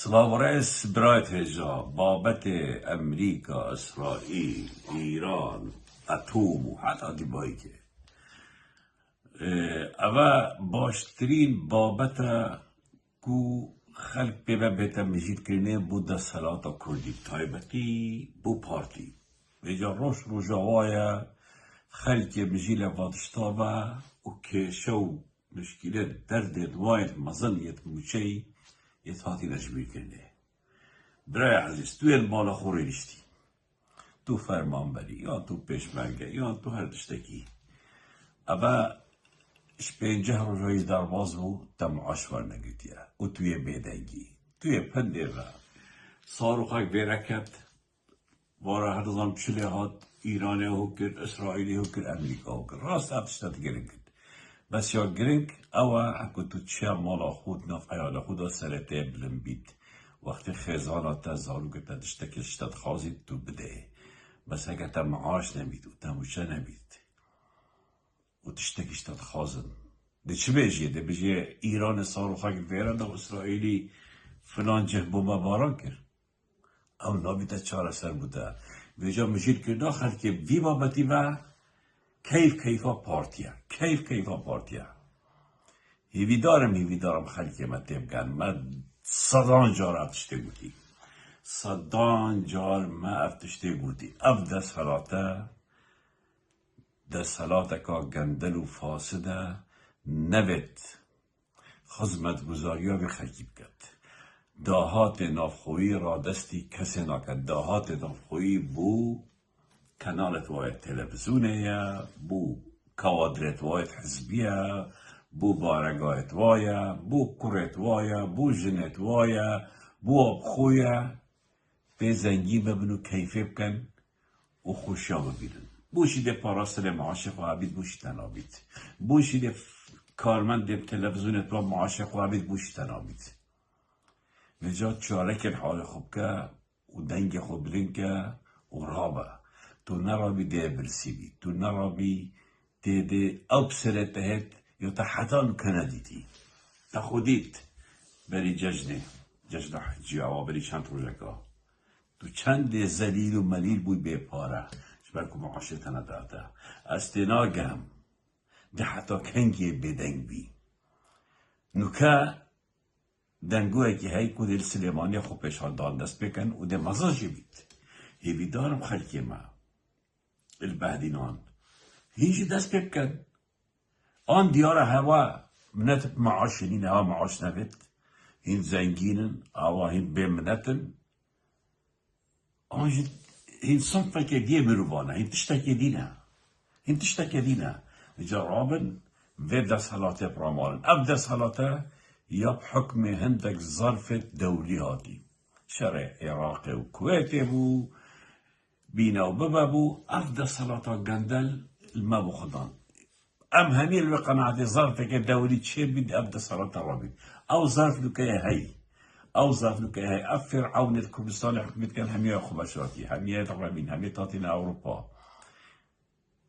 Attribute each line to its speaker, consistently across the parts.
Speaker 1: سلاورس برایت هجا بابت امریکا اسرائیل ایران اتم و حتی دیبایی که اوه باشترین بابت کو خلق پیوه بیتا مجید کرنه بود ده صلاة کردی تایبتی بو پارتی ویجا روش روژاوایا خلق مجیل وادشتاوه و که شو مشکلت درد دوایت مزنیت موچه یتهاتی نجبیر کرنه برای عزیز تو بالا خوری نشتی تو فرمان بری یا تو پیشمرگه یا تو هر دشتکی اما اش پنجه روزای درواز بود دم عشور نگیتیه و توی بیدنگی توی پنده و صاروخک برکت واره هر زمان چله هات ایرانی هو کرد اسرائیلی هو کرد امریکا هو کرد راست اتشتت گرنگ بس یا گرنگ اوه اکو تو چه مالا خود نف حیال خود سرطه بلن بید وقتی خیزانات تزارو که تدشتکشتت خوازید تو بده بس اگه تا معاش نمید و تموشه نمید و تشتکشتت خازن ده چه بیجیه؟ ده بیجیه ایران صاروخک بیرن و اسرائیلی فلان جه بومبا باران کرد او نابیده چاره سر بوده بیجا مجید کرد آخر که وی بابتی و کیفا پارتیا هیوی دارم خلقی ما تبگن ما صدان جار افتشته بودی صدان جار ما افتشته بودی اف ده صلاة که گندل و فاسده نوید خزمت گزاریا به خلقی بکد داهات نافخویی را دستی کسی نکد داهات نافخویی بو کانالت واید تلویزیونه بو کوادرت واید حزبیه بو بارگاهت وایا بو کرت وایا بو جنت وایا بو ابخویا به زنگی ببنو کیفه بکن و خوشا ببینن بوشی ده پاراستر معاشق و عبید بوشی تنابید بوشی ده کارمند ده تلویزیونت و معاشق و عبید بوشی تنابید نجات چاره کن حال خوب که و دنگ خوب برین که و رابه تو نرابی ده برسی بی تو نرابی ده او بسرت دهت یا تا حتان کندیدی تا خودیت بری ججنه حجی آوا بری چند روزکا تو چند زلیل و ملیل بود به پاره شبرکو معاشرت نداده استناگم ده حتی کنگی بدنگ بی نوکه دنگوه که هی کدیل سلیمانی خوب پیشان دان دست بکن و ده مزاجی بید هیوی دارم خلقی ما البهدینان هیچی دست بکن آن دیار هوا منت معاشرین هوا معاش نبید هین زنگینن هوا هین بمنتن آنجا هین صنفه که دیه مروانه هین تشتک دینه جا رابن و دست حالاته برامالن اف دست حالاته یا حکم هندک ظرف دولی هاتی شرع عراق و کویت بو بینا و ببا بو اف دست حالاته گندل الما بو خدان ام همي القناعة ظرف كدولي تشي بدي ابدا صلاة الرابط او ظرف لكي هي فرعون الكردستان حكمت كان همية خبشاتي همية الرابين همية تاتينا اوروبا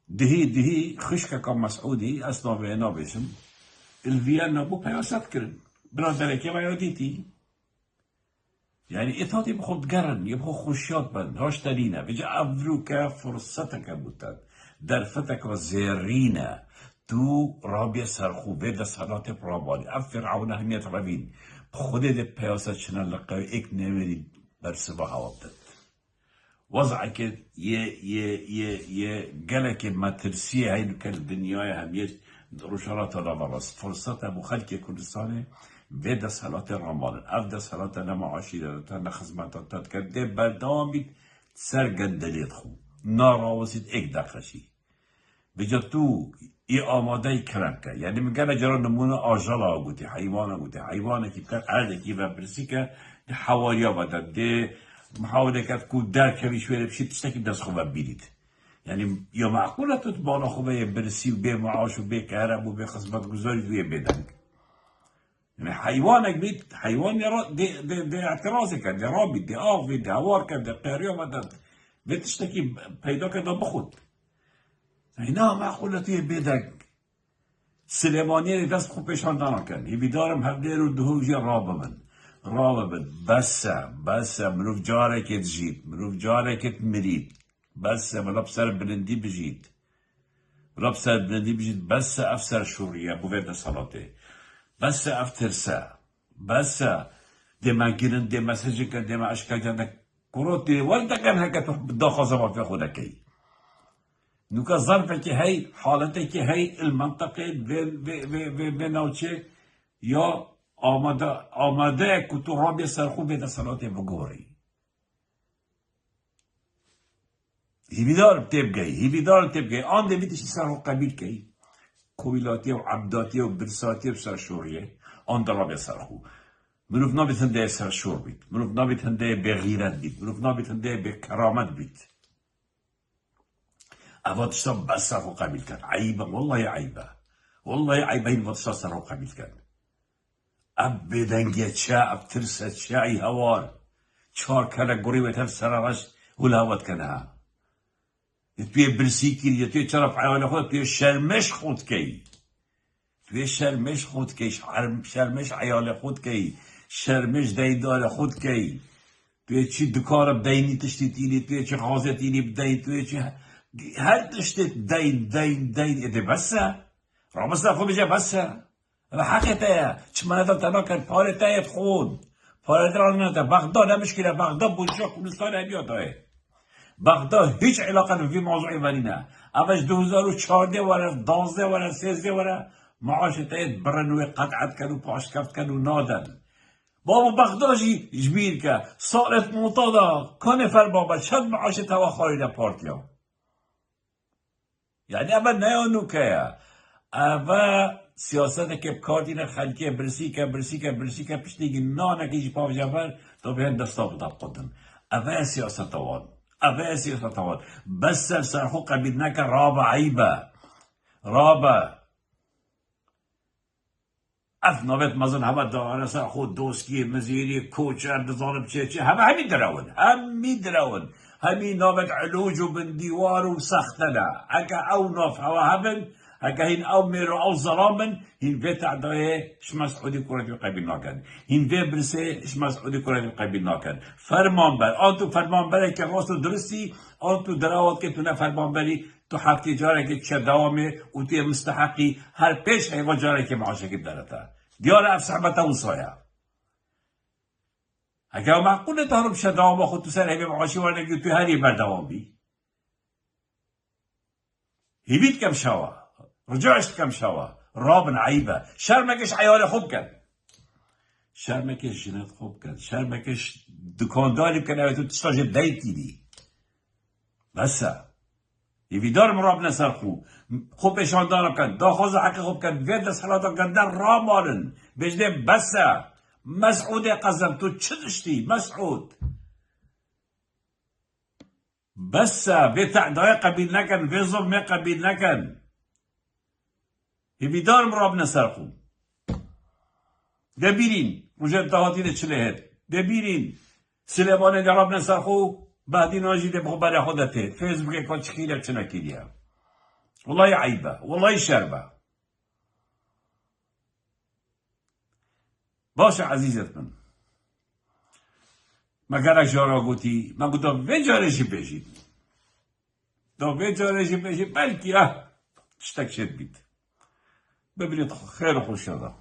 Speaker 1: دهي خشكة كان مسعودي اسنا بينا بيشم الفيانا بو بياسات كرن برادرك يا يوديتي يعني اطاطي بخود قرن يبخو خشيات بند هاش تلينا بجا افروكا فرصتك بوتاد درفتك وزيرينا تو رابی سرخوبه ده صلات پرابالی اف فرعون همیت روین خود ده پیاسه چنان لقای ایک نمیری بر سبا هوا بدد وضعه که یه گلک مترسیه هایی که دنیای همیت روشارات را براست فرصت ابو خلق کردستانه و ده صلات رامال اف ده صلات نمعاشی ده نخزمتات کرده بردامید سرگندلیت خوب ناراوزید ایک دقشی بجا تو ای آماده کرم که یعنی میگن اجرا نمونه آجالا بودی حیوانه که بکن عرده که ببرسی که ده حوالیا بدن ده محاوله کرد که در کمیش بره بشید تشتکی دست خوبه بیدید یعنی یا معقوله تو بالا خوبه برسی و به معاش و به کهرب و به خدمت گذاری دوی بدن یعنی حیوانک بید حیوان ده اعتراض کرد ده رابید ده آفی ده هوار کرد ده قهریا بدن به تشتکی پیدا کرد بخود اینا معقوله توی بدک سلیمانی دست خوب پیشان دانا کن هی بیدارم هفته رو دهوجی رابه من رابط بس مروف جارك تجيت مروف جارك تمريت بس ملاب سر بلندي بجيت ملاب سر بلندي بجيت بس افسر شوريا بوفيدا صلاته بس افترسا بس دما جيرن دما سجك دما اشكاجانك كروتي وانت كان هكا بداخل زمان في خودكي نوكا ظرفك هي حالتك هي المنطقة بناوچه یا آماده که تو رابی سرخو بیده صلاة بگوری هیویدار بتبگی آن دویدشی سرخو قبیل کی کویلاتی و عبداتی و برساتی و سرشوریه آن در رابی سرخو مروف نابید هنده سرشور بید مروف نابید هنده به غیرت بید مروف نابید هنده به کرامت بید اواتشتا بس سرخو قبیل کرد عیبه والله عیبه این واتشتا سرخو قبیل کرد اب بدنگه چه اب ترسه چه ای هوار چهار کلا گوری و تر سرارش هلاوت کنه توی برسی کری توی چرا حیوان خود توی شرمش خود کی شرمش عیال خود کی شرمش دیدار خود کی توی چی دکار بدینی تشتی تینی توی چی غازه تینی بدین توی چی هر تشتی دین اده بسه رامسته خود بجه بسه و حقیقته چمنه تا کن پاره تایت خود پاره درانه بغداد نمشکله بغداد بودشا کلستان همیاته بغداد هیچ علاقه به موضوع ولینه اوش 2014 وره 12 وره 13 وره معاش تایت برنوی قطعت کن و پاش کفت کن و نادن بابا بغداد جبیر که سالت معتادا کنه فر بابا شد معاش توا خارده پارتیا یعنی اول نیانو که اول سیاست که کاردین خلقی برسی که پشتیگی نانه که پاو جبر تو به دستا بودا قدن اول سیاست وان بس سرخو قبیل نکن رابع عیبه اف نوبت مزن همه داره سرخو دوستی مزیری کوچر دزانم چه همه همی درون همی نوبت علوج و بندیوار و سختنه اگه او نوف هوا هبن اگه هین او میرو او ظلامن هین وی تعدایه شما سعودی کرد قبیل نکن هین وی برسه شما سعودی کرد قبیل نکن فرمان بر آن تو فرمان بری که راست و درستی آن تو دراوت که تو نه فرمان بری تو حق تجاره که چه دوامه و تو مستحقی هر پیش حیوان جاره که معاشه که دارته دیار اف صحبت اون سایه اگه معقول تهرب شد دوام خود تو سر حیوان معاشی ورنگی تو هری بر دوام بی هیبید کم شوا رجعش کم شوا رابن عیبه شرمکش عیال خوب کن شرمکش جنت خوب کن شرمکش دکانداری کن اوه تو تشتاج دیتی دی بسه یویدار مراب نسر خوب اشاندانم کن داخوز حق خوب کن وید صلاتا کن در را مالن بجده بسه مسعود قزم تو چه دشتی مسعود بسه وی تعدای قبیل نکن وی ظلمه قبیل نکن هیویدار مراب نسر خوب دبیرین مجد دهاتی چله هد دبیرین سلیمان دراب نسر خوب بعدی ناجیده بخو برای خودته فیسبوک که چکیله چه نکیلیم والله عیبه والله شربه باشه عزیزت من مگرک جارا گوتی من گوتم وی جارشی بشید بلکی چتک شد بید ببینید خیر و خوش شده